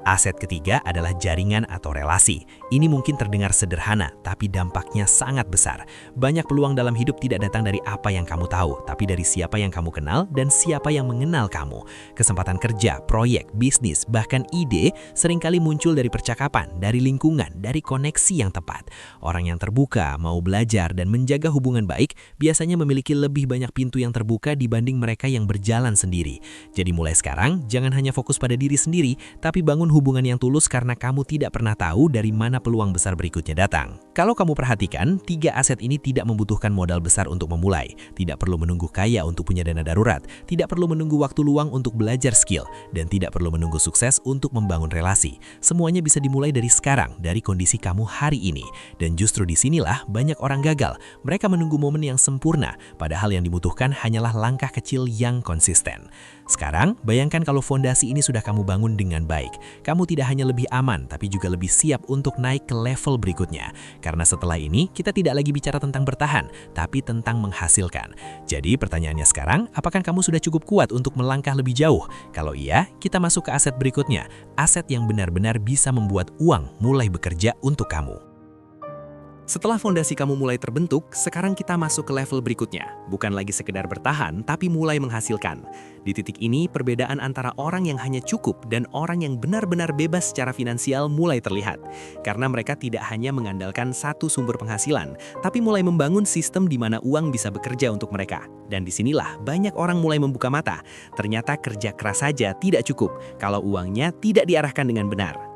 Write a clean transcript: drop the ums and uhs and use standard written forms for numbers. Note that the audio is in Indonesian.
Aset ketiga adalah jaringan atau relasi. Ini mungkin terdengar sederhana, tapi dampaknya sangat besar. Banyak peluang dalam hidup tidak datang dari apa yang kamu tahu, tapi dari siapa yang kamu kenal dan siapa yang mengenal kamu. Kesempatan kerja, proyek, bisnis, bahkan ide seringkali muncul dari percakapan, dari lingkungan, dari koneksi yang tepat. Orang yang terbuka, mau belajar, dan menjaga hubungan baik biasanya memiliki lebih banyak pintu yang terbuka dibanding mereka yang berjalan sendiri. Jadi mulai sekarang, jangan hanya fokus pada diri sendiri, tapi bangun hubungan yang tulus karena kamu tidak pernah tahu dari mana peluang besar berikutnya datang. Kalau kamu perhatikan, 3 aset ini tidak membutuhkan modal besar untuk memulai, tidak perlu menunggu kaya untuk punya dana darurat, tidak perlu menunggu waktu luang untuk belajar skill, dan tidak perlu menunggu sukses untuk membangun relasi. Semuanya bisa dimulai dari sekarang, dari kondisi kamu hari ini. Dan justru disinilah banyak orang gagal. Mereka menunggu momen yang sempurna, padahal yang dibutuhkan hanyalah langkah kecil yang konsisten. Sekarang, bayangkan kalau fondasi ini sudah kamu bangun dengan baik. Kamu tidak hanya lebih aman, tapi juga lebih siap untuk naik ke level berikutnya. Karena setelah ini, kita tidak lagi bicara tentang bertahan, tapi tentang menghasilkan. Jadi pertanyaannya sekarang, apakah kamu sudah cukup kuat untuk melangkah lebih jauh? Kalau iya, kita masuk ke aset berikutnya. Aset yang benar-benar bisa membuat uang mulai bekerja untuk kamu. Setelah fondasi kamu mulai terbentuk, sekarang kita masuk ke level berikutnya. Bukan lagi sekedar bertahan, tapi mulai menghasilkan. Di titik ini, perbedaan antara orang yang hanya cukup dan orang yang benar-benar bebas secara finansial mulai terlihat. Karena mereka tidak hanya mengandalkan satu sumber penghasilan, tapi mulai membangun sistem di mana uang bisa bekerja untuk mereka. Dan disinilah banyak orang mulai membuka mata. Ternyata kerja keras saja tidak cukup kalau uangnya tidak diarahkan dengan benar.